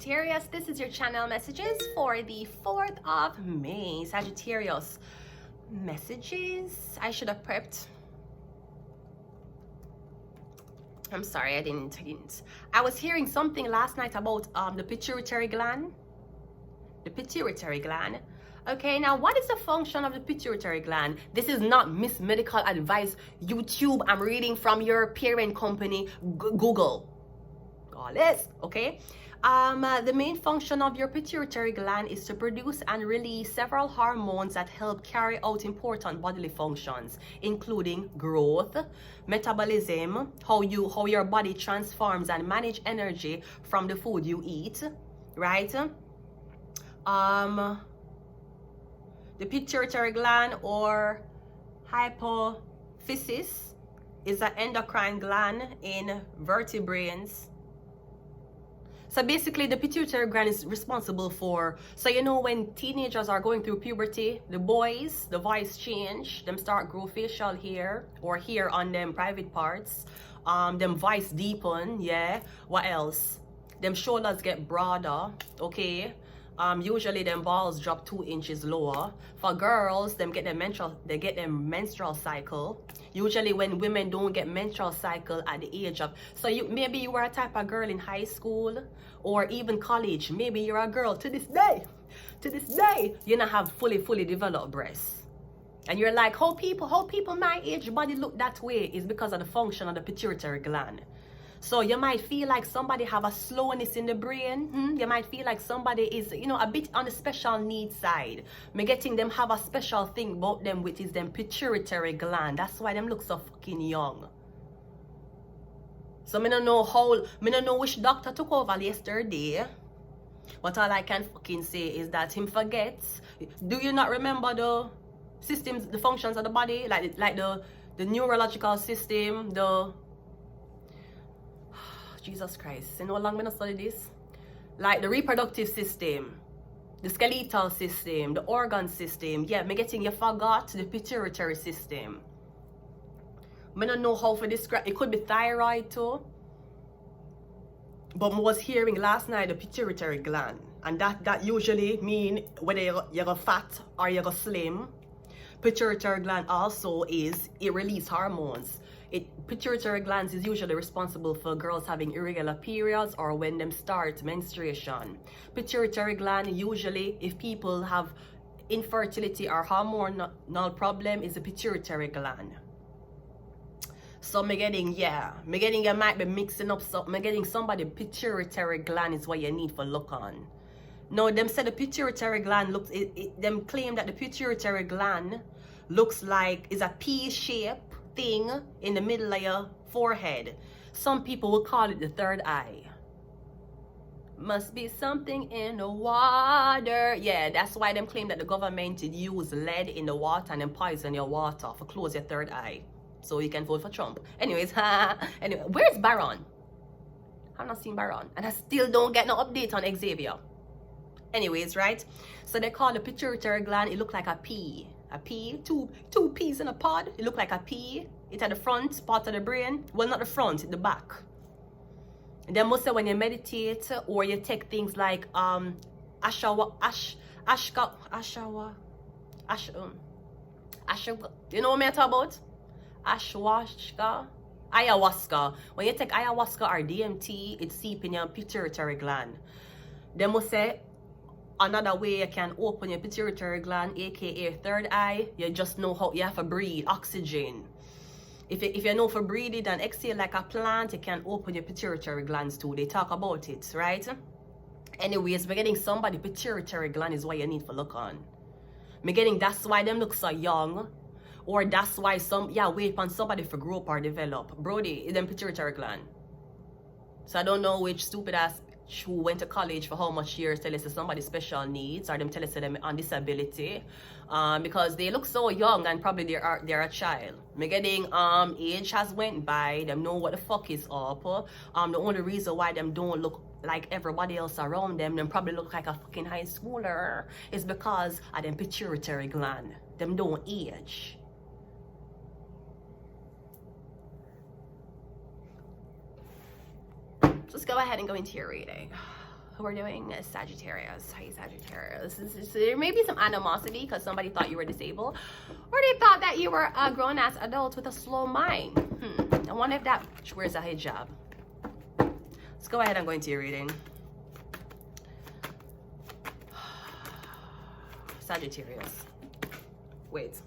Sagittarius. This is your channel messages for the 4th of May. Sagittarius messages. I should have prepped. I'm sorry, I didn't. I was hearing something last night about the pituitary gland. The pituitary gland. Okay, now what is the function of the pituitary gland? This is not Miss Medical Advice YouTube. I'm reading from your parent company, Google. All this, okay? The main function of your pituitary gland is to produce and release several hormones that help carry out important bodily functions, including growth, metabolism, how your body transforms and manage energy from the food you eat, right? The pituitary gland or hypophysis is an endocrine gland in vertebrates. So basically, the pituitary gland is responsible for, so you know when teenagers are going through puberty, the boys, the voice change, them start grow facial hair or hair on them private parts, them voice deepen, yeah. What else? Them shoulders get broader, okay. Usually them balls drop 2 inches lower. For girls, they get their menstrual cycle. Usually when women don't get menstrual cycle at the age of, so maybe you were a type of girl in high school or even college. Maybe you're a girl to this day, you don't have fully developed breasts. And you're like, how people my age body look that way is because of the function of the pituitary gland. So you might feel like somebody have a slowness in the brain. You might feel like somebody is, you know, a bit on the special needs side. Me getting them have a special thing about them, which is them pituitary gland. That's why them look so fucking young. So me don't know which doctor took over yesterday. But all I can fucking say is that him forgets. Do you not remember the systems, the functions of the body? Like the neurological system, Jesus Christ, you know how long I'm study this? Like the reproductive system, the skeletal system, the organ system. Yeah, you forgot the pituitary system. I don't know how to describe. It could be thyroid too. But I was hearing last night the pituitary gland. And that usually mean whether you're fat or you're slim. Pituitary gland also it releases hormones. Pituitary glands is usually responsible for girls having irregular periods or when them start menstruation. Pituitary gland usually, if people have infertility or hormonal problem, is the pituitary gland. So you might be mixing up something. Somebody pituitary gland is what you need for look on. No, them said the pituitary gland looks, them claim that the pituitary gland looks like is a P-shape thing in the middle of your forehead. Some people will call it the third eye. Must be something in the water. Yeah, that's why them claim that the government use lead in the water and then poison your water for close your third eye. So you can vote for Trump. Anyways, anyway, where's Baron? I've not seen Baron. And I still don't get no update on Xavier. Anyways, right? So they call the pituitary gland, it look like a pea. A pea, two peas in a pod. It look like a pea. It's at the front part of the brain. Well, not the front, the back. And then most say when you meditate or you take things like ayahuasca. You know what I'm talking about? Ayahuasca. When you take ayahuasca or DMT, it's seep in your pituitary gland. They must say another way you can open your pituitary gland, aka third eye, you just know how you have to breathe oxygen. If you know for breathe it and exhale like a plant, you can open your pituitary glands too. They talk about it, right? Anyways, we're getting somebody pituitary gland is what you need to look on. That's why them look so young. Or that's why wait on somebody for grow up or develop. Brody, is them pituitary gland. So I don't know which stupid ass who went to college for how much years tell us somebody special needs or them tell us them on disability, because they look so young and probably they're a child. Age has went by, them know what the fuck is up. The only reason why them don't look like everybody else around them probably look like a fucking high schooler is because of them pituitary gland. Them don't age. Let's go ahead and go into your reading. we're doing Sagittarius. Hey, Sagittarius. There may be some animosity because somebody thought you were disabled, or they thought that you were a grown-ass adult with a slow mind. I wonder if that wears a hijab. Let's go ahead and go into your reading. Sagittarius. Wait.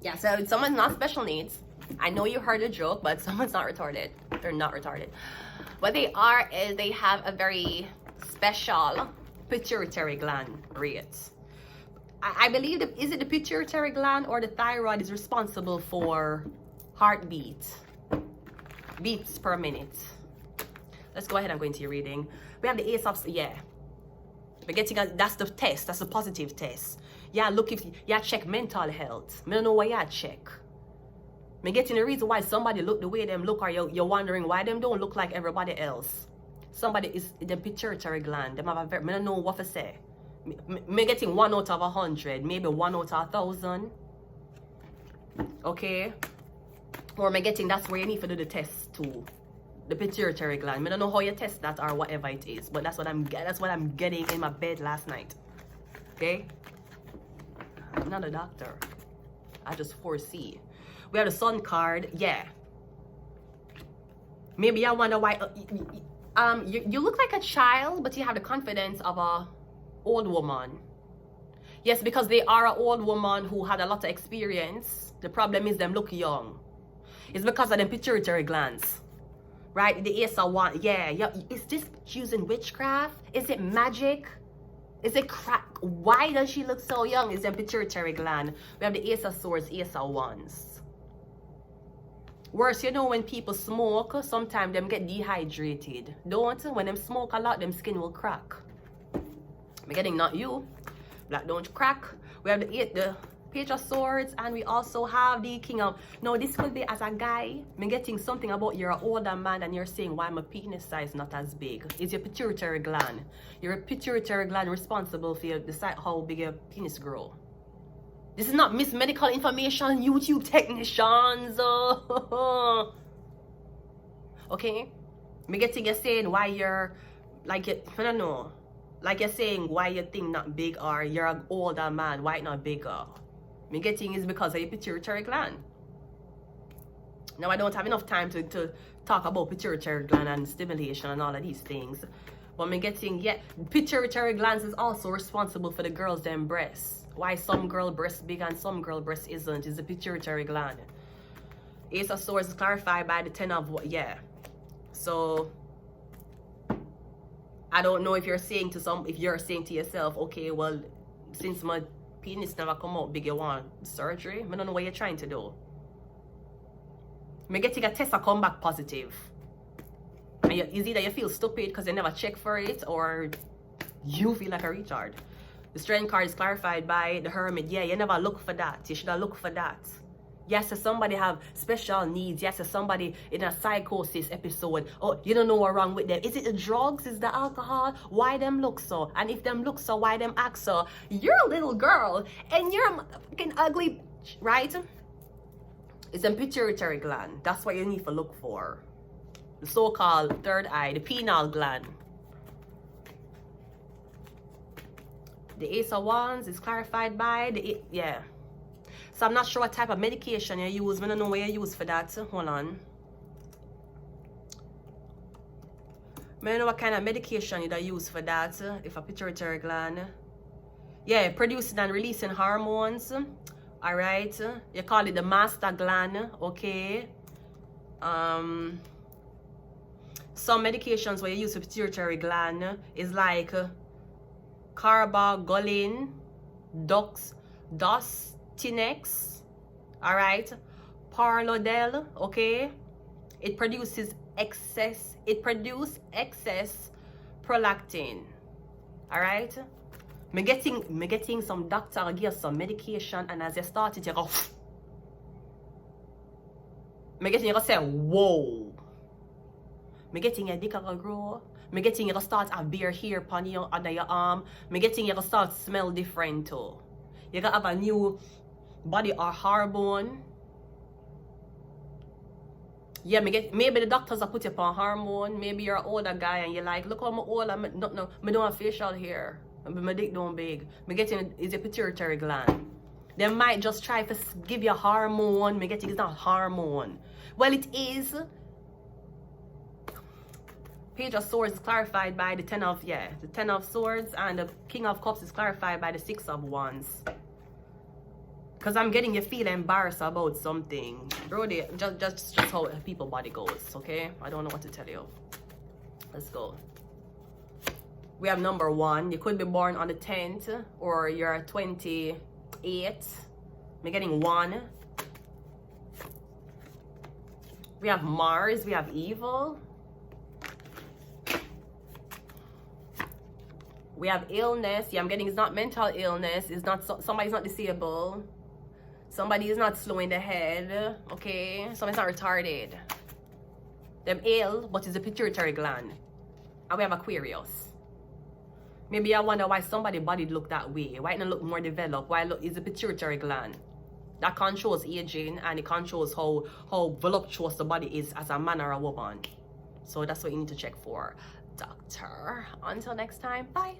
Yeah, so someone's not special needs. I know you heard a joke, but someone's not retarded. They're not retarded. What they are is they have a very special pituitary gland rate. I believe that, is it the pituitary gland or the thyroid is responsible for heartbeat, beats per minute. Let's go ahead and go into your reading. We have the Ace of, yeah. We're getting that's the test, that's the positive test. Yeah, look, if you check mental health. I don't know why you check. I'm getting the reason why somebody look the way them look, or you're wondering why them don't look like everybody else. Somebody is the pituitary gland. Them have a very, I don't know what to say. Me getting 1 out of 100, maybe 1 out of 1,000. Okay? Or me getting that's where you need to do the test too. The pituitary gland. I don't know how you test that or whatever it is, but that's what I'm getting in my bed last night. Okay? I'm not a doctor. I just foresee. We have the Sun card. Yeah. Maybe I wonder why you look like a child, but you have the confidence of a old woman. Yes, because they are an old woman who had a lot of experience. The problem is them look young. It's because of them pituitary glands. Right? The Ace of Wands. Yeah. Is this using witchcraft? Is it magic? Is it crack? Why does she look so young? Is the pituitary gland. We have the Ace of Swords, Ace of Wands. Worse, you know, when people smoke, sometimes them get dehydrated. Don't. When them smoke a lot, them skin will crack. I'm getting not you. Black don't crack. We have the Page of Swords, and we also have the King of... No, this could be as a guy. I'm getting something about you're an older man and you're saying why my penis size not as big. It's your pituitary gland. Your pituitary gland responsible for decide how big your penis grow. This is not Miss Medical Information, YouTube technicians. Okay? I'm getting you saying why you're like it. I don't know. Like you're saying why your thing not big, or you're an older man, why it not bigger. Me getting is because of your pituitary gland. Now I don't have enough time to talk about pituitary gland and stimulation and all of these things. But me getting, yeah, pituitary glands is also responsible for the girls' them breasts. Why some girl breast big and some girl breast isn't is the pituitary gland. Ace of Swords is clarified by the 10 of what, yeah. So I don't know if you're saying to yourself, okay, well, since my penis never come out big, you want surgery? I don't know what you're trying to do. Me getting a test that come back positive. And it's either you feel stupid because you never check for it, or you feel like a retard. The Strength card is clarified by the Hermit. Yeah, you never look for that. You should have looked for that. Yes, so somebody have special needs. Yes, so somebody in a psychosis episode. Oh, you don't know what's wrong with them. Is it the drugs? Is the alcohol? Why them look so? And if them look so, why them act so? You're a little girl and you're a fucking ugly, right? It's a pituitary gland. That's what you need to look for. The so-called third eye, the pineal gland. The Ace of Wands is clarified by the, yeah. So I'm not sure what type of medication you use. I don't know what you use for that. Hold on. I don't know what kind of medication you use for that. If a pituitary gland. Yeah, producing and releasing hormones. Alright. You call it the master gland. Okay. Some medications where you use for pituitary gland is like carbagoline, Dostinex, all right, Parlodel, okay. It produces excess prolactin, all right. Me getting some doctor give some medication, and as you start it, you go. Me getting you go say whoa. Me getting your dick gonna grow. Me getting you gonna start a bare hair upon your under your arm. Me getting you gonna start smell different too. You gonna have a new body or hormone. Yeah, maybe the doctors are put you on hormone. Maybe you're an older guy and you're like, look how I'm old. I don't know. I don't have facial hair. My dick don't big. Me getting is a pituitary gland. They might just try to give you hormone. Me getting it's not hormone. Well, it is. Page of Swords is clarified by the Ten of Swords, and the King of Cups is clarified by the Six of Wands. Because I'm getting you feel embarrassed about something. Brody, just how people body goes, okay? I don't know what to tell you. Let's go. We have number 1. You could be born on the 10th, or you're 28. We're getting 1. We have Mars, we have evil. We have illness. Yeah, I'm getting it's not mental illness. It's not somebody's not disabled. Somebody is not slow in the head. Okay, somebody's not retarded. Them ill, but it's a pituitary gland. And we have Aquarius. Maybe I wonder why somebody's body look that way. Why it not look more developed? Why look is a pituitary gland that controls aging, and it controls how voluptuous the body is as a man or a woman. So that's what you need to check for, doctor. Until next time, bye.